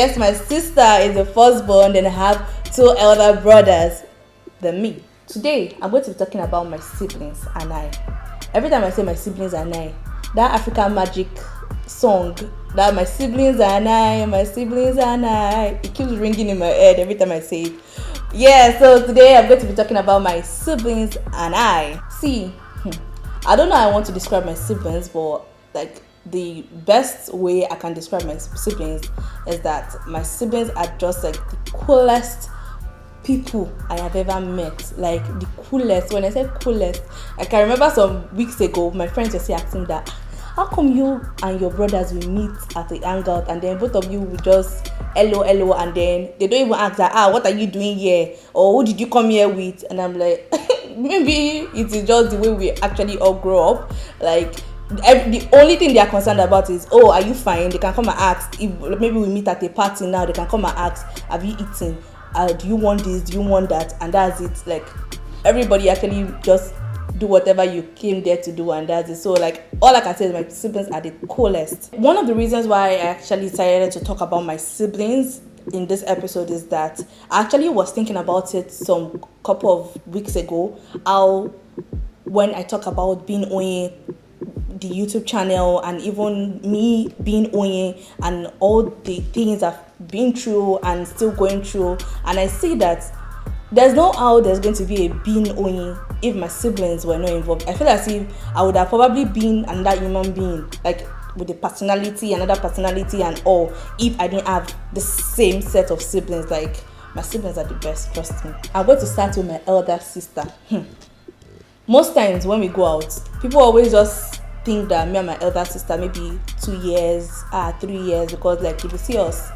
Yes, my sister is the firstborn, and I have two elder brothers than me. Today, I'm going to be talking about my siblings and I. Every time I say my siblings and I, that African magic song, that my siblings and I, it keeps ringing in my head every time I say it. Yeah, so today I'm going to be talking about my siblings and I. See, I don't know how I want to describe my siblings, but like the best way I can describe my siblings is that my siblings are just like the coolest people I have ever met. Like the coolest. When I say coolest, I can remember some weeks ago my friends were asking that, how come you and your brothers will meet at the hangout and then both of you will just hello and then they don't even ask that, what are you doing here, or who did you come here with? And I'm like maybe it is just the way we actually all grow up. Like the only thing they are concerned about is, are you fine? They can come and ask. If maybe we meet at a party now, they can come and ask, have you eaten? Do you want this? Do you want that? And that's it. Like everybody actually just do whatever you came there to do, and that's it. So like all I can say is my siblings are the coolest. One of the reasons why I actually decided to talk about my siblings in this episode is that I actually was thinking about it some couple of weeks ago, how when I talk about being Oyin, the YouTube channel, and even me being Oyin and all the things I've been through and still going through, and I see that there's no how there's going to be a being Oyin if my siblings were not involved. I feel as if I would have probably been another human being, like with the personality, another personality and all, if I didn't have the same set of siblings. Like my siblings are the best, trust me. I'm going to start with my elder sister. Most times when we go out, people always just think that me and my elder sister maybe 2 years, 3 years, because like if you see us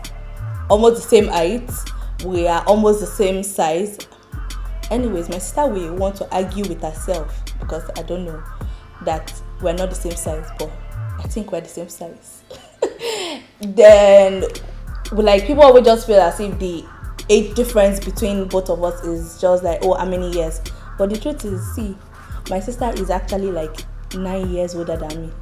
almost the same height, we are almost the same size. Anyways, my sister will want to argue with herself because I don't know that we're not the same size, but I think we're the same size. Then like people always just feel as if the age difference between both of us is just like, how many years? But the truth is, see, my sister is actually like 9 years older than me.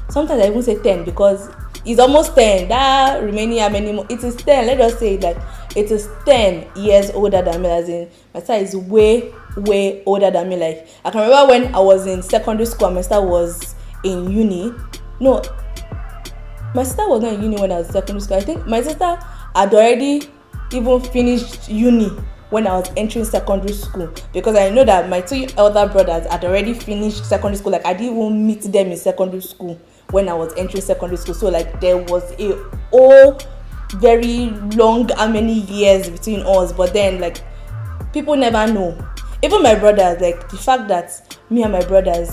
Sometimes I even say 10 because it's almost 10. That remaining how many more? It is 10. Let's just say that it is 10 years older than me. As in, my sister is way older than me. Like I can remember when I was in secondary school, my sister was in uni. No, my sister was not in uni when I was in secondary school. I think my sister had already even finished uni when I was entering secondary school, because I know that my two elder brothers had already finished secondary school. Like I didn't even meet them in secondary school when I was entering secondary school. So like there was a very long how many years between us. But then like people never know. Even my brothers, like the fact that me and my brothers,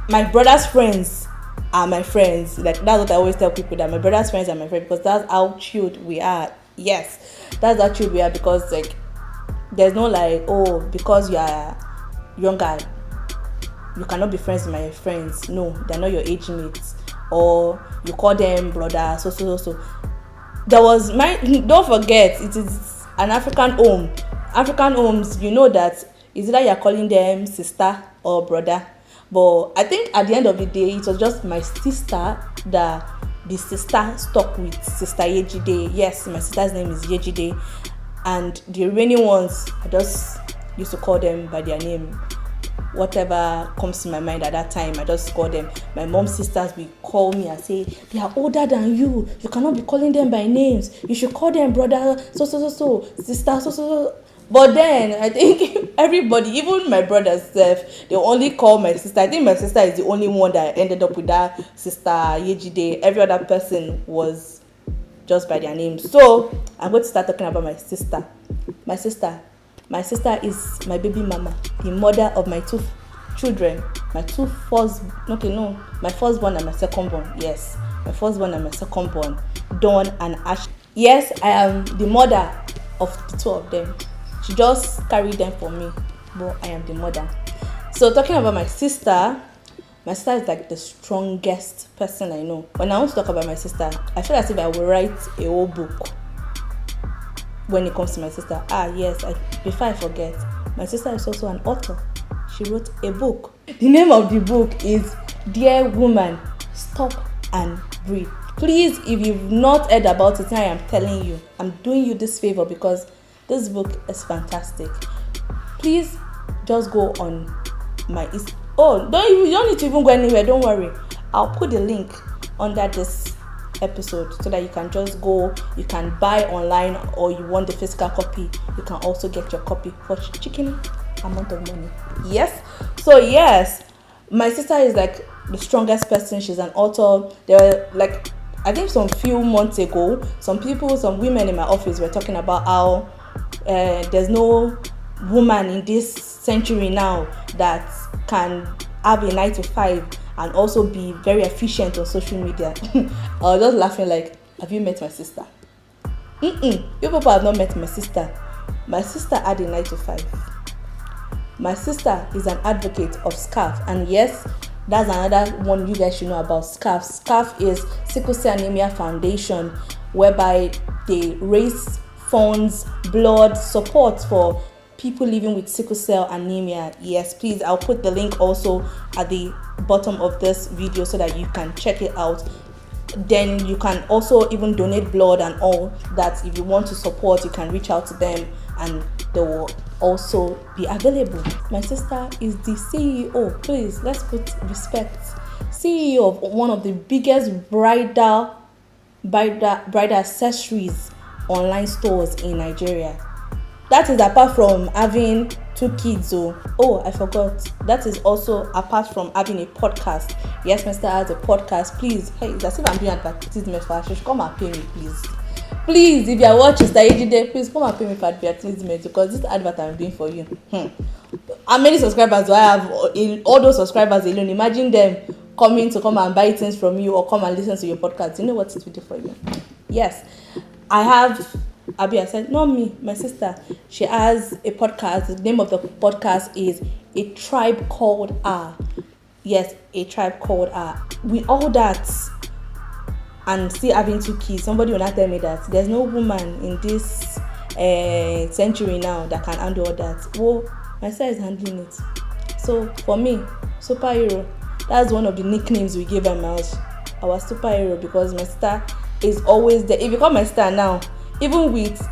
my brother's friends are my friends. Like that's what I always tell people, that my brother's friends are my friends, because that's how chilled we are. Yes, that's how chilled we are, because like there's no like, because you are younger you cannot be friends with my friends. No, they're not your age mates, or you call them brother. So there was don't forget, it is an African home. African homes, you know that is either you're calling them sister or brother. But I think at the end of the day, it was just my sister that the sister stuck with, Sister Yejide. Yes, my sister's name is Yejide, and the remaining ones I just used to call them by their name. Whatever comes to my mind at that time, I just call them. My mom's sisters will call me and say, they are older than you. You cannot be calling them by names. You should call them brother, so, sister, so. But then I think everybody, even my brothers, they only call my sister. I think my sister is the only one that ended up with that Sister Yejide. Every other person was just by their name. So I'm going to start talking about my sister. My sister is my baby mama, the mother of my two children, my firstborn and my secondborn. Yes, my firstborn and my secondborn, Dawn and Ash. Yes, I am the mother of the two of them. She just carried them for me, but I am the mother. So talking about my sister is like the strongest person I know. When I want to talk about my sister, I feel as if I will write a whole book when it comes to my sister. Yes, before I forget, my sister is also an author. She wrote a book. The name of the book is Dear Woman, Stop and Breathe. Please, if you've not heard about it, I am telling you, I'm doing you this favor because this book is fantastic. Please just go on my you don't need to even go anywhere, don't worry. I'll put the link under this episode so that you can just go, you can buy online, or you want the physical copy, you can also get your copy for chicken amount of money. Yes. So yes, my sister is like the strongest person. She's an author. There were like, I think some few months ago, some women in my office were talking about how there's no woman in this century now that can have a 9 to 5 and also be very efficient on social media. I was just laughing like, have you met my sister? You people have not met my sister. My sister had a 9 to 5. My sister is an advocate of SCARF, and yes, that's another one you guys should know about SCARF. SCARF is Sickle Cell Anemia Foundation, whereby they raise funds, blood, support for people living with sickle cell anemia. Yes, please, I'll put the link also at the bottom of this video so that you can check it out. Then you can also even donate blood and all that. If you want to support, you can reach out to them and they will also be available. My sister is the CEO, please let's put respect, CEO of one of the biggest bridal accessories online stores in Nigeria. That is apart from having 2 kids. I forgot. That is also apart from having a podcast. Yes, my sister has a podcast. Please, hey, it's as if I'm doing advertisement for her. She should come and pay me, please. Please, if you are watching Sister Ejide, please come and pay me for advertisement because this advert I'm doing for you. How many subscribers do I have? All those subscribers alone, imagine them coming to come and buy things from you or come and listen to your podcast. You know what it will do for you? Yes, I have. I said, not me, my sister. She has a podcast. The name of the podcast is A Tribe Called R. Yes, A Tribe Called R. With all that and still having 2 kids, somebody will not tell me that there's no woman in this century now that can handle all that. Well, my sister is handling it. So for me, superhero, that's one of the nicknames we gave her in my house. Our superhero, because my sister is always there. If you call my sister now, even with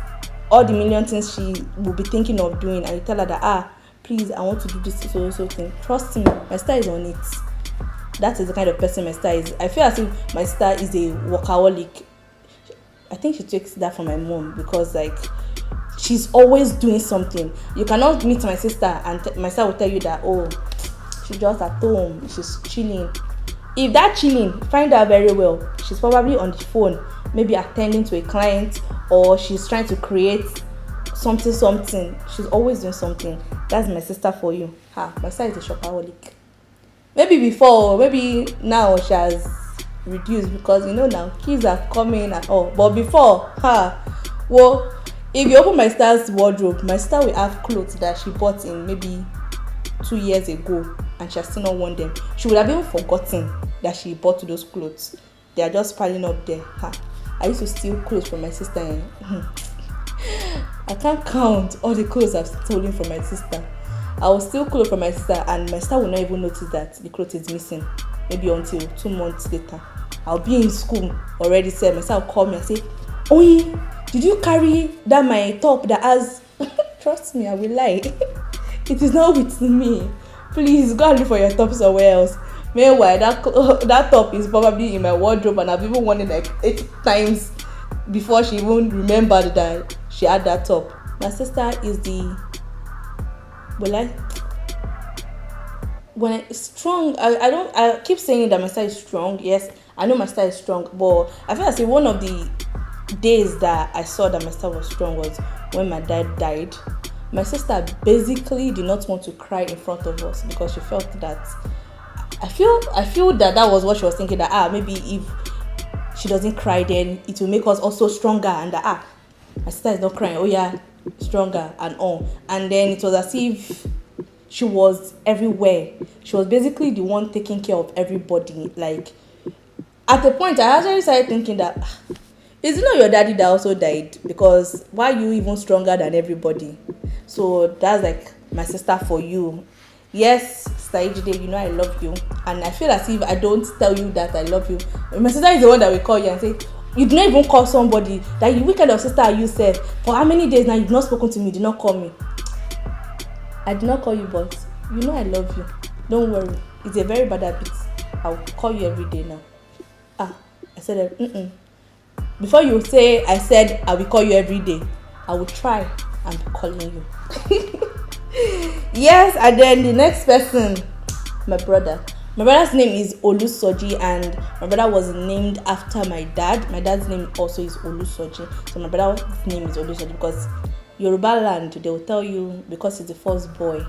all the million things she will be thinking of doing, and you tell her that, please, I want to do this so thing, trust me, my sister is on it. That is the kind of person my sister is. I feel as if my sister is a workaholic. I think she takes that from my mom because like she's always doing something. You cannot meet my sister and my sister will tell you that, she's just at home, she's chilling. If that chilling, find her very well. She's probably on the phone, maybe attending to a client, or she's trying to create something. She's always doing something. That's my sister for you. My sister is a shopaholic. Maybe now she has reduced because now kids are coming and all. But before, if you open my sister's wardrobe, my sister will have clothes that she bought in maybe 2 years ago and she has still not worn them. She would have even forgotten that she bought those clothes. They are just piling up there. I used to steal clothes from my sister. I can't count all the clothes I've stolen from my sister. I will steal clothes from my sister and my sister will not even notice that the clothes is missing. Maybe until 2 months later. I'll be in school already. My sister will call me and say, did you carry that my top that has... Trust me, I will lie. It is not with me. Please go and look for your top somewhere else. Meanwhile, that top is probably in my wardrobe and I've even worn it like 8 times before she even remembered that she had that top. My sister is strong. I keep saying that my sister is strong. Yes, I know my sister is strong, but I feel like one of the days that I saw that my sister was strong was when my dad died. My sister basically did not want to cry in front of us because she felt that I feel that was what she was thinking, that maybe if she doesn't cry then it will make us also stronger, and that my sister is not crying, stronger and all. And then it was as if she was everywhere. She was basically the one taking care of everybody. Like at the point I actually started thinking that is it not your daddy that also died? Because why are you even stronger than everybody? So that's like my sister for you. Yes, Saijide, you know I love you, and I feel as if I don't tell you that I love you. My sister is the one that will call you and say, you do not even call somebody that you wicked of sister are you said for how many days now you've not spoken to me, you did not call me. I did not call you, but you know I love you. Don't worry, it's a very bad habit. I'll call you every day now. I said before you say I said I will call you every day, I will try and be calling you. Yes, and then the next person, my brother. My brother's name is Olusoji, and my brother was named after my dad. My dad's name also is Olusoji, so my brother's name is Olusoji because Yoruba land, they will tell you because he's the first boy,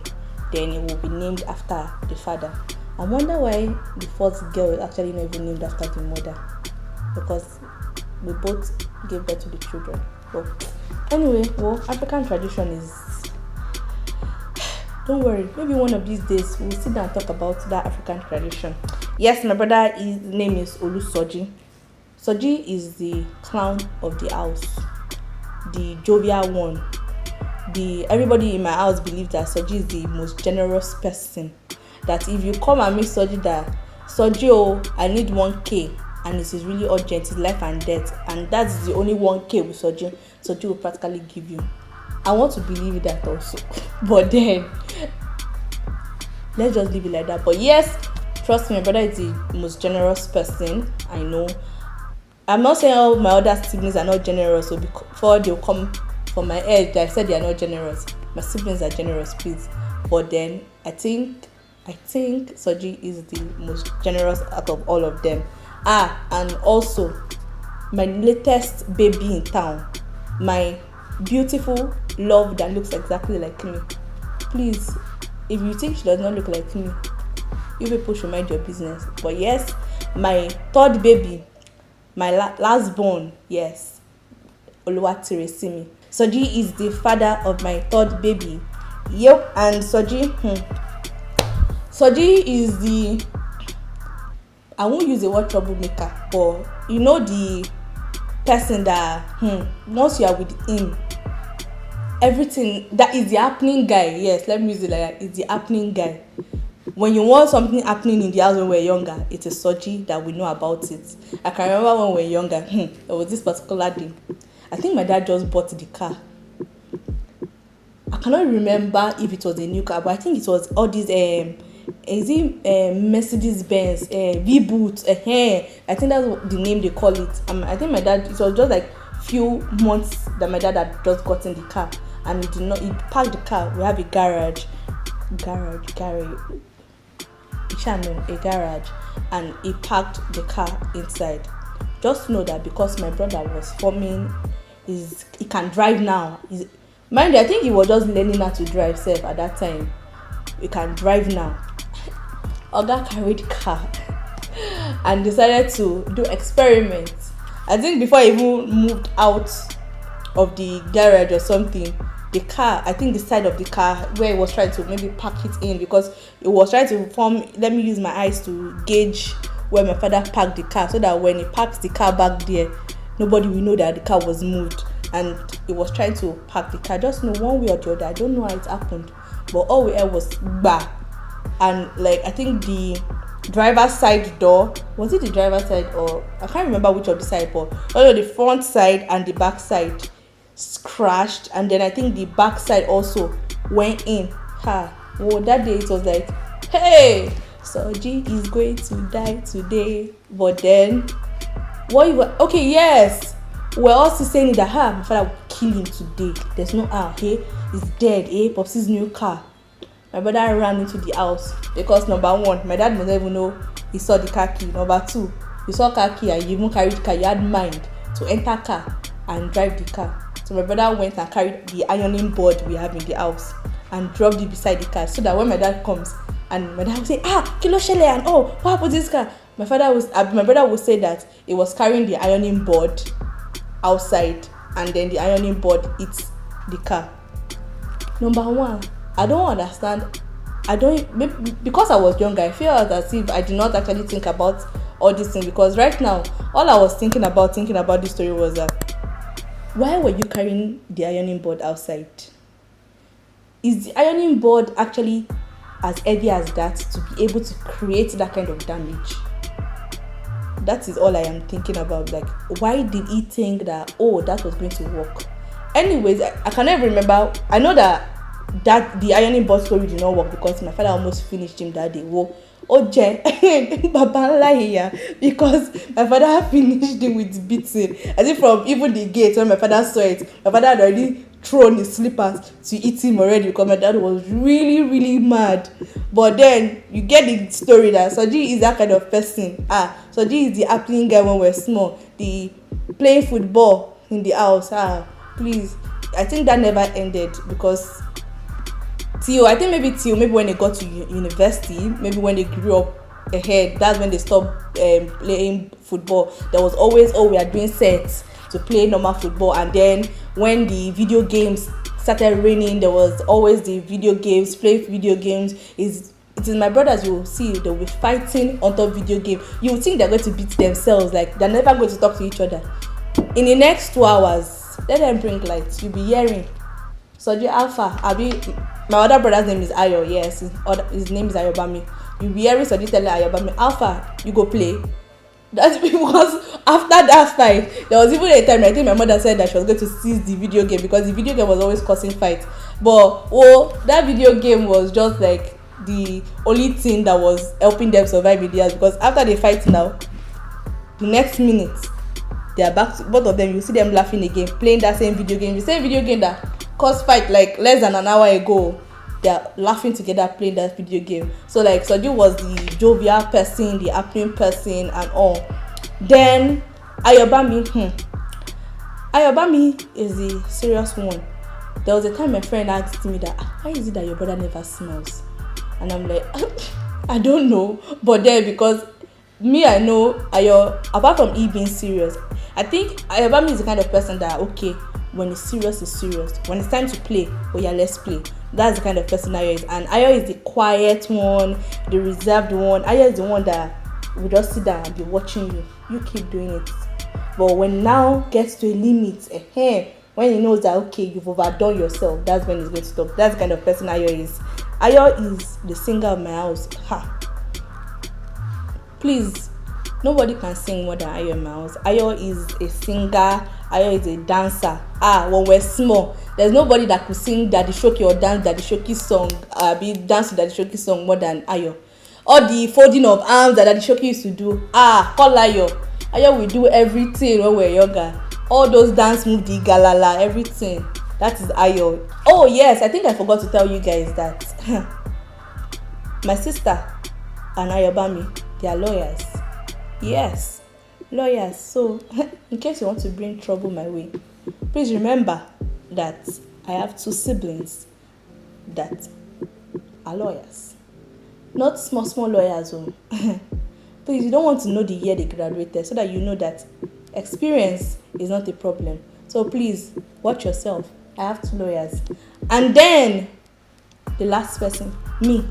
then it will be named after the father. I wonder why the first girl is actually not even named after the mother, because we both gave birth to the children. But anyway, African tradition is, don't worry, maybe one of these days we'll sit down and talk about that African tradition. Yes, my brother, his name is Olusoji. Soji is the clown of the house, the jovial one. Everybody in my house believes that Soji is the most generous person. That if you come and meet Soji, that Soji, I need 1K, and it is really urgent, it's life and death, and that's the only 1K with Soji will practically give you. I want to believe that also, but then let's just leave it like that. But yes, trust me, my brother is the most generous person I know. I'm not saying all my other siblings are not generous, so before they'll come from my head I said they are not generous. My siblings are generous, please. But then I think Soji is the most generous out of all of them. And also my latest baby in town, my beautiful love that looks exactly like me. Please, if you think she does not look like me, you people should mind your business. But yes, my third baby, my last born, yes, Oluwatiresimi. Soji is the father of my third baby. Yep, and Soji is the, I won't use the word troublemaker, but you know the person that once you are with him, everything that is the happening guy. Yes, let me use it like that. It's the happening guy. When you want something happening in the house when we're younger, it is Soji that we know about it. I can remember when we were younger, there was this particular day. I think my dad just bought the car. I cannot remember if it was a new car, but I think it was all these Mercedes Benz V-Boot. I think that's what the name they call it. I think my dad, it was just like few months that my dad had just gotten the car, and he parked the car. We have a garage, and he parked the car inside. Just know that because my brother was forming, he can drive now. Mind you, I think he was just learning how to drive self at that time. He can drive now. Oga carried the car and decided to do experiments. I think before he even moved out of the garage or something, the car, I think the side of the car where he was trying to maybe park it in, because he was trying to let me use my eyes to gauge where my father parked the car, so that when he parks the car back there, nobody will know that the car was moved. And he was trying to park the car, just know one way or the other. I don't know how it happened, but all we heard was bah. And like, I think the driver's side door, was it the driver's side, or I can't remember which of the side, but the front side and the back side crashed, and then I think the back side also went in. That day it was like, hey, Soji is going to die today. But then yes, we're also saying that my father will kill him today. There's no he's dead. Popsy's new car. My brother ran into the house because number one, my dad must not even know he saw the car key. Number two, you saw car key and you even carried the car. You had mind to enter car and drive the car. So my brother went and carried the ironing board we have in the house and dropped it beside the car, so that when my dad comes and my dad will say, kilo shele, and what happened to this car? My brother will say that he was carrying the ironing board outside, and then the ironing board hits the car. Number one, I don't understand. Because I was younger, I feel as if I did not actually think about all these things, because right now all I was thinking about this story was why were you carrying the ironing board outside? Is the ironing board actually as heavy as that to be able to create that kind of damage? That is all I am thinking about. Like, why did he think that, oh, that was going to work? Anyways, I cannot even remember. I know that the ironing board story did not work because my father almost finished him that day. Whoa. Because my father finished him with beating. As if from even the gate, when my father saw it, my father had already thrown his slippers to eat him already because my dad was really, really mad. But then you get the story that Soji is that kind of person. Soji is the happening guy when we're small. The playing football in the house. Please. I think that never ended because maybe when they got to university, maybe when they grew up ahead, that's when they stopped playing football. There was always, we are doing sets to play normal football, and then when the video games started raining, there was always the video games, play video games. It is my brothers, you will see, they'll be fighting on top video game. You will think they're going to beat themselves, like they're never going to talk to each other. In the next 2 hours, let them bring lights, you'll be hearing Soji Alpha, my other brother's name is Ayo, yes, his name is Ayobami. You'll be hearing Soji telling Ayobami, Alpha, you go play. That's because after that fight, there was even a time I think my mother said that she was going to seize the video game because the video game was always causing fights. But that video game was just like the only thing that was helping them survive in the house, because after they fight now, the next minute they are back to both of them. You see them laughing again, playing that same video game. The same video game that caused fight like less than an hour ago, they are laughing together playing that video game. So like Soji was the jovial person, the happening person and all. Then Ayobami is the serious one. There was a time my friend asked me that, why is it that your brother never smiles? And I'm like, I don't know. But then because I know Ayo, apart from he being serious, I think Ayobami is the kind of person that, okay, when it's serious, it's serious. When it's time to play, let's play. That's the kind of person Ayo is. And Ayo is the quiet one, the reserved one. Ayo is the one that will just sit down and be watching you. You keep doing it. But when now gets to a limit, when he knows that, okay, you've overdone yourself, that's when he's going to stop. That's the kind of person Ayo is. Ayo is the singer of my house. Please, nobody can sing more than Ayo in my house. Ayo is a singer. Ayo is a dancer. When we're small, there's nobody that could sing Daddy Shoki or dance Daddy Shoki song, dance to Daddy Shoki song more than Ayo. All the folding of arms that Daddy Shoki used to do, call Ayo. Ayo will do everything when we're younger. All those dance moves, the galala, everything. That is Ayo. Oh yes, I think I forgot to tell you guys that my sister and Ayobami, they are lawyers. Yes, lawyers. So in case you want to bring trouble my way, please remember that I have 2 siblings that are lawyers. Not small lawyers. Please, you don't want to know the year they graduated so that you know that experience is not a problem. So please, watch yourself. I have 2 lawyers. And then, the last person, me.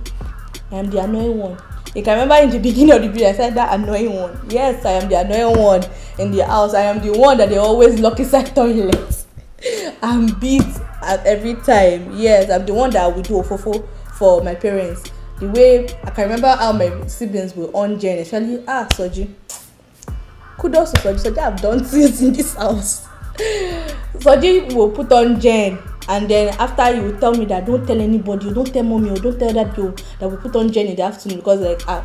I am the annoying one. You can remember in the beginning of the video, I said that annoying one. Yes, I am the annoying one in the house. I am the one that they always lock inside toilets and beat at every time. Yes, I'm the one that will do ofofo for my parents. The way I can remember how my siblings will on Jen, especially Soji. Kudos to Soji. Soji have done things in this house. Soji will put on Jen, and then after you will tell me that don't tell anybody, don't tell mommy, or don't tell that you that we put on Jen in the afternoon, because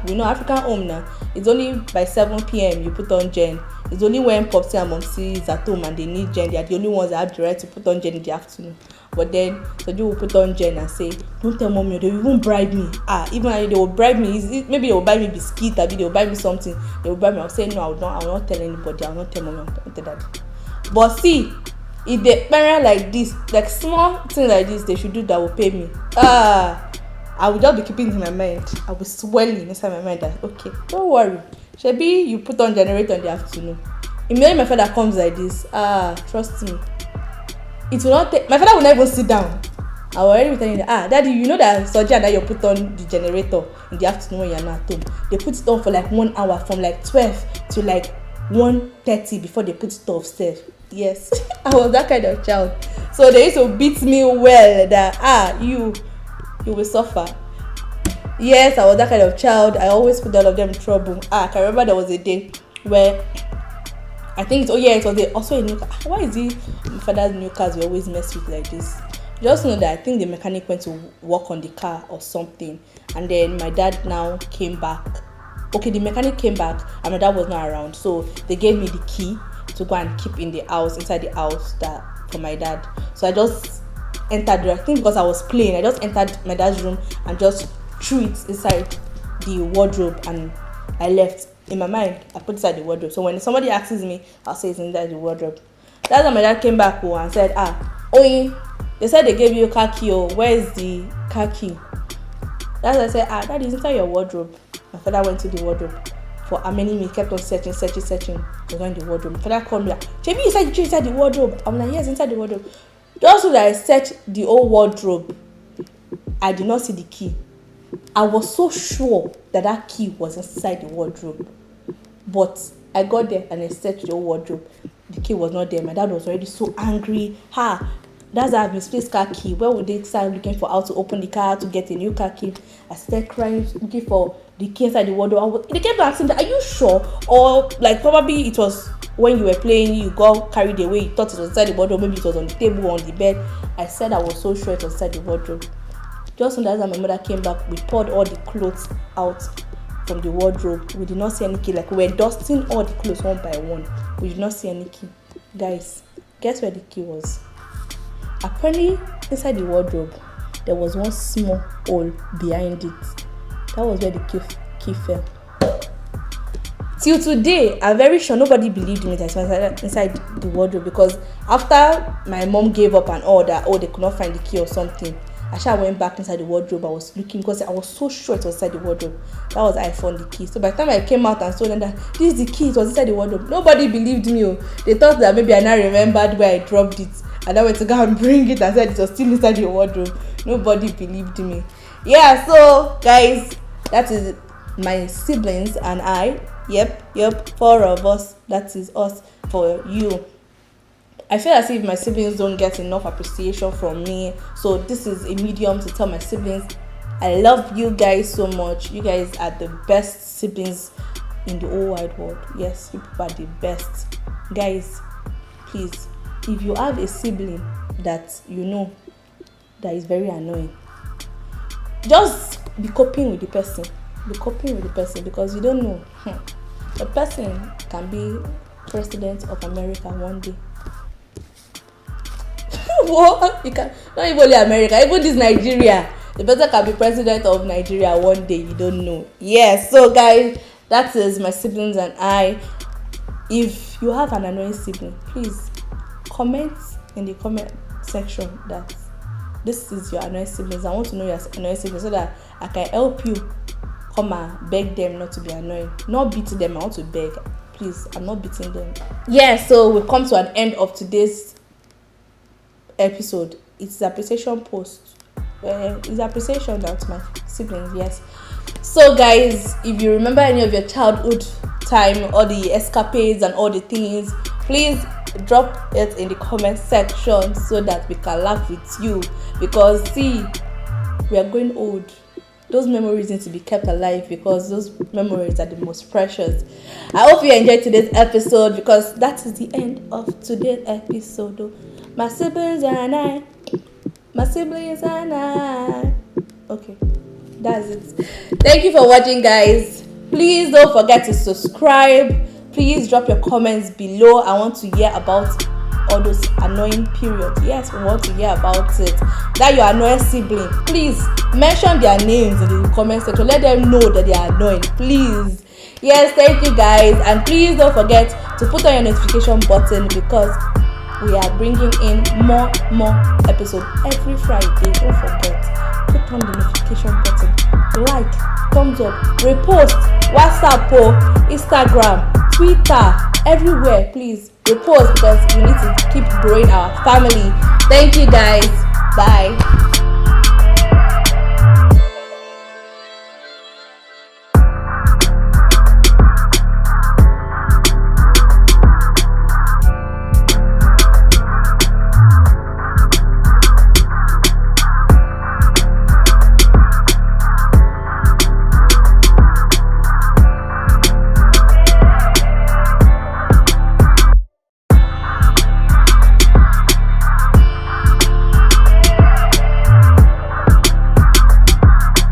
we know African home now, it's only by 7 p.m. you put on Jen. It's only when Popsy and Momsy is at home and they need Jen, they are the only ones that have the right to put on Jen in the afternoon. But then Soji will put on Jen and say, don't tell mommy, they will even bribe me. Even they will bribe me. Maybe they will buy me biscuit, maybe they will buy me something. They will bribe me. I'll say no, I will not tell anybody. I will not tell mommy, I will not tell daddy. But see, if they parent like this, like small thing like this, they should do that will pay me. I will just be keeping it in my mind. I will be swelling inside my mind that, okay, don't worry. Shebi, you put on generator in the afternoon. Immediately my father comes like this, trust me. It will not take, my father will not even sit down. I will already be telling you, daddy, you know that Soji and that you put on the generator in the afternoon when you're not at home. They put it on for like 1 hour, from like 12 to like 1:30 before they put it off stairs. Yes, I was that kind of child. So they used to beat me well that you will suffer. Yes, I was that kind of child. I always put all of them in trouble. I can remember there was a day where I think it was also a new car. Why is it my father's new cars we always mess with like this? Just know that I think the mechanic went to work on the car or something, and then my dad now came back. Okay, the mechanic came back and my dad was not around, so they gave me the key to go and keep in the house, inside the house, that for my dad. So I just entered, I think because I was playing, I just entered my dad's room and just threw it inside the wardrobe, and I left. In my mind, I put it inside the wardrobe. So when somebody asks me, I'll say it's inside the wardrobe. That's when my dad came back and said, Oye, they said they gave you a car key. Oh, where is the car key? That's when I said, that is inside your wardrobe. My father went to the wardrobe. For how many minutes, kept on searching. It was in the wardrobe. My father called me like, JB, you said you inside the wardrobe. I'm like, yes, inside the wardrobe. Just so that I searched the old wardrobe, I did not see the key. I was so sure that key was inside the wardrobe. But I got there and I searched the whole wardrobe. The key was not there. My dad was already so angry. That's how I misplaced car key. Where would they start looking for how to open the car, to get a new car key? I started crying, looking for the key inside the wardrobe. They kept asking, are you sure? Or like probably it was when you were playing, you got carried away, you thought it was inside the wardrobe, maybe it was on the table or on the bed. I said I was so sure it was inside the wardrobe. Just when my mother came back, we poured all the clothes out from the wardrobe. We did not see any key. Like we were dusting all the clothes one by one. We did not see any key. Guys, guess where the key was? Apparently, inside the wardrobe, there was one small hole behind it. That was where the key fell. Till today, I'm very sure nobody believed me that it was inside the wardrobe, because after my mom gave up and all that, they could not find the key or something, I went back inside the wardrobe. I was looking because I was so sure it was inside the wardrobe. That was how I found the key. So by the time I came out and told them that this is the key, it was inside the wardrobe, nobody believed me. They thought that maybe I now remembered where I dropped it, and I went to go and bring it and said it was still inside the wardrobe. Nobody believed me. Yeah, so guys, that is my siblings and I. Yep, 4 of us. That is us for you. I feel as if my siblings don't get enough appreciation from me, so this is a medium to tell my siblings I love you guys so much. You guys are the best siblings in the whole wide world. Yes, you people are the best. Guys, please, if you have a sibling that you know that is very annoying, just be coping with the person. Because you don't know. The person can be president of America one day. What? You can not even only America, even this Nigeria. The person can be president of Nigeria one day. You don't know. Yes. So guys, that is my siblings and I. If you have an annoying sibling, please comment in the comment section that this is your annoying siblings. I want to know your annoying siblings so that I can help you come and beg them not to be annoying. Not beating them. I want to beg. Please, I'm not beating them. Yeah. So we've come to an end of today's episode. It's appreciation post. It's appreciation to my siblings. Yes. So guys, if you remember any of your childhood time, all the escapades and all the things, please drop it in the comment section so that we can laugh with you, because see, we are growing old. Those memories need to be kept alive, because those memories are the most precious. I hope you enjoyed today's episode, because that is the end of today's episode. My siblings and I. Okay, that's it. Thank you for watching, guys. Please don't forget to subscribe. Please drop your comments below. I want to hear about all those annoying periods. Yes, we want to hear about it. That your annoying sibling, please mention their names in the comment section. Let them know that they are annoying, please. Yes, thank you guys, and please don't forget to put on your notification button, because we are bringing in more episodes every Friday. Don't forget, click on the notification button, like, thumbs up, repost, WhatsApp, Instagram, Twitter, everywhere. Please repost, because we need to keep growing our family. Thank you guys. Bye.